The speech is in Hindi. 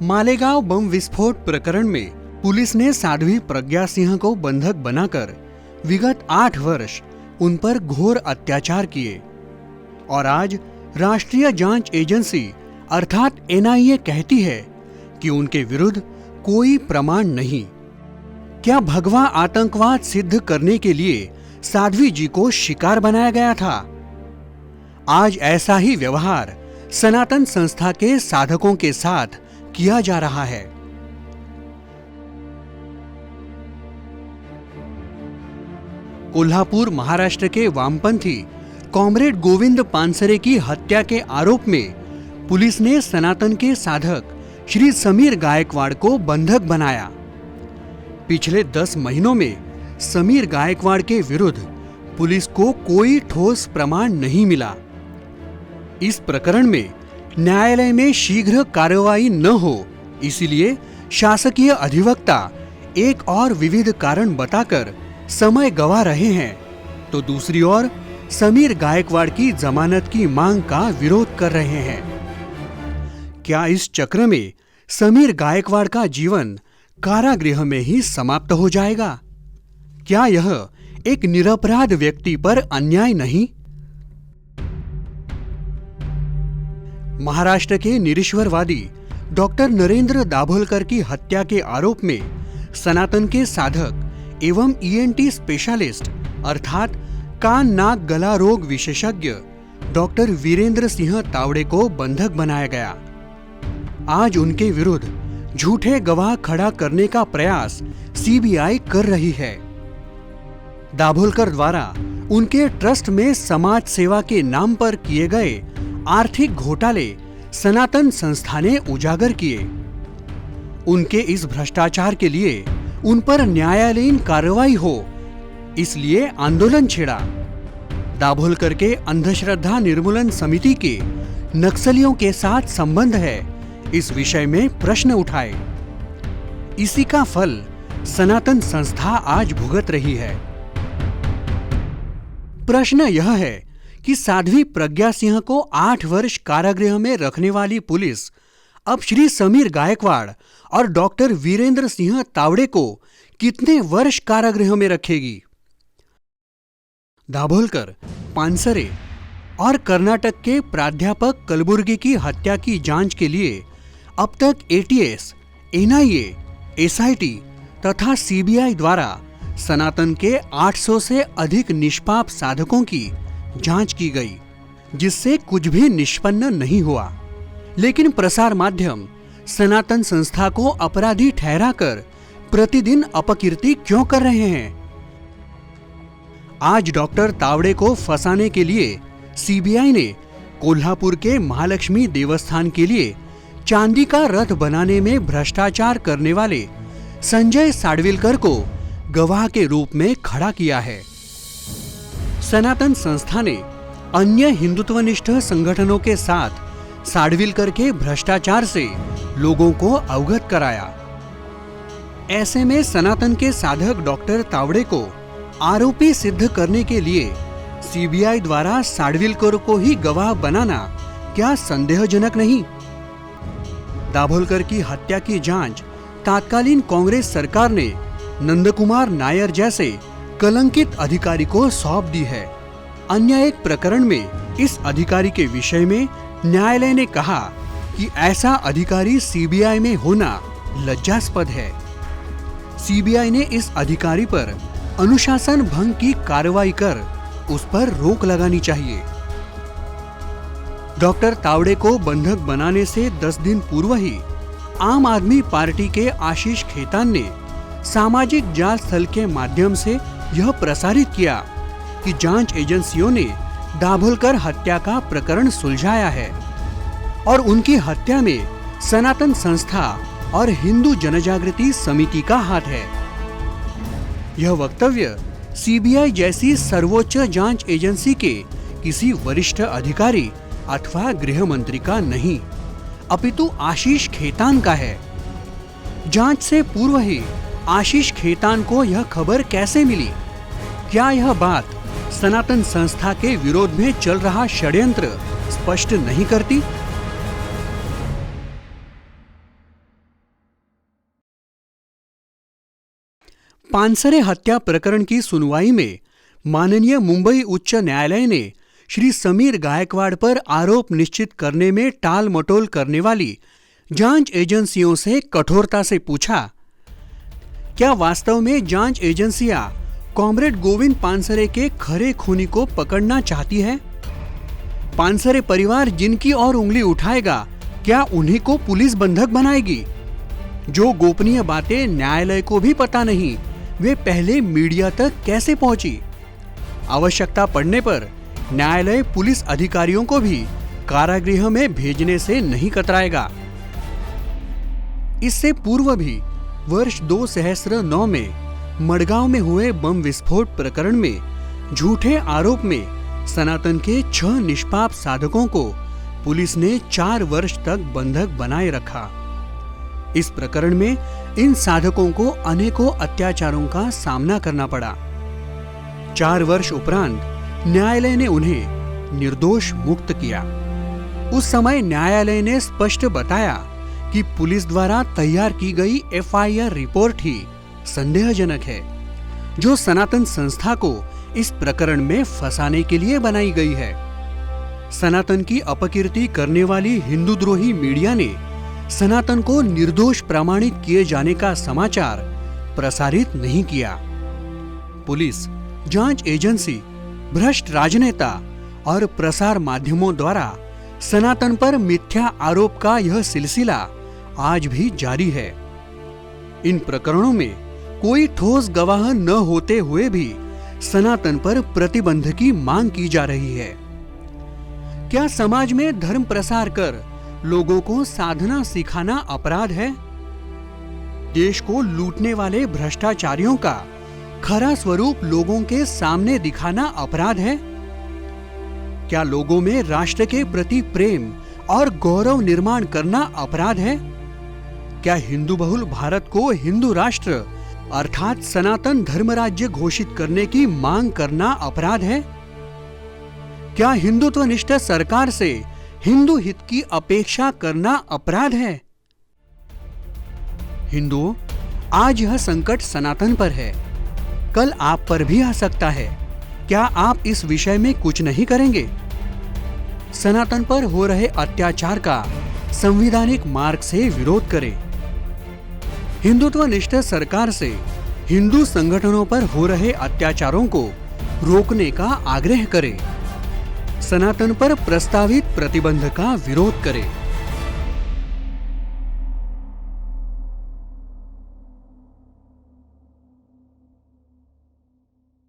मालेगांव बम विस्फोट प्रकरण में पुलिस ने साध्वी प्रज्ञा सिंह को बंधक बनाकर विगत 8 वर्ष उन पर घोर अत्याचार किए और आज राष्ट्रीय जांच एजेंसी अर्थात एनआईए कहती है कि उनके विरुद्ध कोई प्रमाण नहीं। क्या भगवा आतंकवाद सिद्ध करने के लिए साध्वी जी को शिकार बनाया गया था? आज ऐसा ही व्यवहार सनातन संस्था के साधकों के साथ किया जा रहा है। कोल्हापुर महाराष्ट्र के वामपंथी कॉमरेड गोविंद पानसरे की हत्या के आरोप में पुलिस ने सनातन के साधक श्री समीर गायकवाड़ को बंधक बनाया। पिछले 10 महीनों में समीर गायकवाड़ के विरुद्ध पुलिस को कोई ठोस प्रमाण नहीं मिला। इस प्रकरण में न्यायालय में शीघ्र कार्रवाई न हो, इसलिए शासकीय अधिवक्ता एक और विविध कारण बताकर समय गंवा रहे हैं, तो दूसरी ओर समीर गायकवाड़ की जमानत की मांग का विरोध कर रहे हैं। क्या इस चक्र में समीर गायकवाड़ का जीवन कारागृह में ही समाप्त हो जाएगा? क्या यह एक निरपराध व्यक्ति पर अन्याय नहीं? महाराष्ट्र के निरीश्वरवादी डॉक्टर नरेंद्र दाभोलकर की हत्या के आरोप में सनातन के साधक एवं ईएनटी स्पेशलिस्ट अर्थात कान नाक गला रोग विशेषज्ञ डॉक्टर वीरेंद्र सिंह तावड़े को बंधक बनाया गया। आज उनके विरुद्ध झूठे गवाह खड़ा करने का प्रयास सीबीआई कर रही है। दाभोलकर द्वारा उनके ट्रस्ट में समाज सेवा के नाम पर किए गए आर्थिक घोटाले सनातन संस्था ने उजागर किए। उनके इस भ्रष्टाचार के लिए उन पर न्यायालयीन कार्रवाई हो, इसलिए आंदोलन छिड़ा। दाभोलकर के अंधश्रद्धा निर्मूलन समिति के नक्सलियों के साथ संबंध है, इस विषय में प्रश्न उठाए। इसी का फल सनातन संस्था आज भुगत रही है। प्रश्न यह है कि साध्वी प्रज्ञा सिंह को 8 वर्ष कारागृह में रखने वाली पुलिस अब श्री समीर गायकवाड़ और डॉक्टर वीरेंद्र सिंह तावड़े को कितने वर्ष कारागृह में रखेगी? दाभोलकर, पानसरे और कर्नाटक के प्राध्यापक कलबुर्गी की हत्या की जांच के लिए अब तक एटीएस, एनआईए, एसआईटी तथा सीबीआई द्वारा सनातन के 800 से अधिक निष्पाप साधकों की जांच की गई, जिससे कुछ भी निष्पन्न नहीं हुआ। लेकिन प्रसार माध्यम सनातन संस्था को अपराधी ठहराकर प्रतिदिन अपकीर्ति क्यों कर रहे हैं? आज डॉक्टर तावड़े को फंसाने के लिए सीबीआई ने कोल्हापुर के महालक्ष्मी देवस्थान के लिए चांदी का रथ बनाने में भ्रष्टाचार करने वाले संजय साडविलकर को गवाह के रूप में खड़ा किया है। सनातन संस्था ने अन्य हिंदुत्वनिष्ठ संगठनों के साथ साडविलकर के भ्रष्टाचार से लोगों को अवगत कराया। ऐसे में सनातन के साधक डॉक्टर तावड़े को आरोपी सिद्ध करने के लिए सीबीआई द्वारा साडविलकर को ही गवाह बनाना क्या संदेहजनक नहीं? दाभोलकर की हत्या की जांच तात्कालीन कांग्रेस सरकार ने नंदकुमार नायर जैसे कलंकित अधिकारी को सौंप दी है। अन्य एक प्रकरण में इस अधिकारी के विषय में न्यायालय ने कहा कि ऐसा अधिकारी सीबीआई में होना लज्जास्पद है। सीबीआई ने इस अधिकारी पर अनुशासन भंग की कार्रवाई कर उस पर रोक लगानी चाहिए। डॉक्टर तावड़े को बंधक बनाने से 10 दिन पूर्व ही आम आदमी पार्टी के आशीष खेतान ने सामाजिक जाल स्थल के माध्यम से यह प्रसारित किया कि जांच एजेंसियों ने दाभोलकर हत्या का प्रकरण सुलझाया है और उनकी हत्या में सनातन संस्था और हिंदू जनजागृति समिति का हाथ है। यह वक्तव्य सीबीआई जैसी सर्वोच्च जांच एजेंसी के किसी वरिष्ठ अधिकारी अथवा गृह मंत्री का नहीं, अपितु आशीष खेतान का है। जांच से पूर्व ही आशीष खेतान को यह खबर कैसे मिली? क्या यह बात सनातन संस्था के विरोध में चल रहा षड्यंत्र स्पष्ट नहीं करती? पानसरे हत्या प्रकरण की सुनवाई में माननीय मुंबई उच्च न्यायालय ने श्री समीर गायकवाड़ पर आरोप निश्चित करने में टाल मटोल करने वाली जांच एजेंसियों से कठोरता से पूछा, क्या वास्तव में जांच एजेंसियां कॉमरेड गोविंद पानसरे के खरे खूनी को पकड़ना चाहती है? पानसरे परिवार जिनकी और उंगली उठाएगा, क्या उन्हीं को पुलिस बंधक बनाएगी? जो गोपनीय बातें न्यायालय को भी पता नहीं, वे पहले मीडिया तक कैसे पहुंची? आवश्यकता पड़ने पर न्यायालय पुलिस अधिकारियों को भी कारागृह में भेजने से नहीं कतराएगा। इससे पूर्व भी वर्ष 2009 में मडगांव में हुए बम विस्फोट प्रकरण में झूठे आरोप में सनातन के 6 निष्पाप साधकों को पुलिस ने 4 वर्ष तक बंधक बनाए रखा। इस प्रकरण में इन साधकों को अनेकों अत्याचारों का सामना करना पड़ा। 4 वर्ष उपरांत न्यायालय ने उन्हें निर्दोष मुक्त किया। उस समय न्यायालय ने स्पष्ट बताया कि पुलिस द्वारा तैयार की गई एफआईआर रिपोर्ट ही संदेहजनक है, जो सनातन संस्था को इस प्रकरण में फंसाने के लिए बनाई गई है। सनातन की अपकीर्ति करने वाली हिंदूद्रोही मीडिया ने सनातन को निर्दोष प्रमाणित किए जाने का समाचार प्रसारित नहीं किया। पुलिस, जांच एजेंसी, भ्रष्ट राजनेता और प्रसार माध्यमों द्वारा सनातन पर मिथ्या आरोप का यह सिलसिला आज भी जारी है। इन प्रकरणों में कोई ठोस गवाह न होते हुए भी सनातन पर प्रतिबंध की मांग की जा रही है। क्या समाज में धर्म प्रसार कर लोगों को साधना सिखाना अपराध है? देश को लूटने वाले भ्रष्टाचारियों का खरा स्वरूप लोगों के सामने दिखाना अपराध है? क्या लोगों में राष्ट्र के प्रति प्रेम और गौरव निर्माण करना अपराध है? क्या हिंदू बहुल भारत को हिंदू राष्ट्र अर्थात सनातन धर्म राज्य घोषित करने की मांग करना अपराध है? क्या हिंदुत्वनिष्ठ सरकार से हिंदू हित की अपेक्षा करना अपराध है? हिंदुओं, आज यह संकट सनातन पर है, कल आप पर भी आ सकता है। क्या आप इस विषय में कुछ नहीं करेंगे? सनातन पर हो रहे अत्याचार का संवैधानिक मार्ग से विरोध करें। हिंदुत्वनिष्ठ सरकार से हिंदू संगठनों पर हो रहे अत्याचारों को रोकने का आग्रह करें। सनातन पर प्रस्तावित प्रतिबंध का विरोध करें।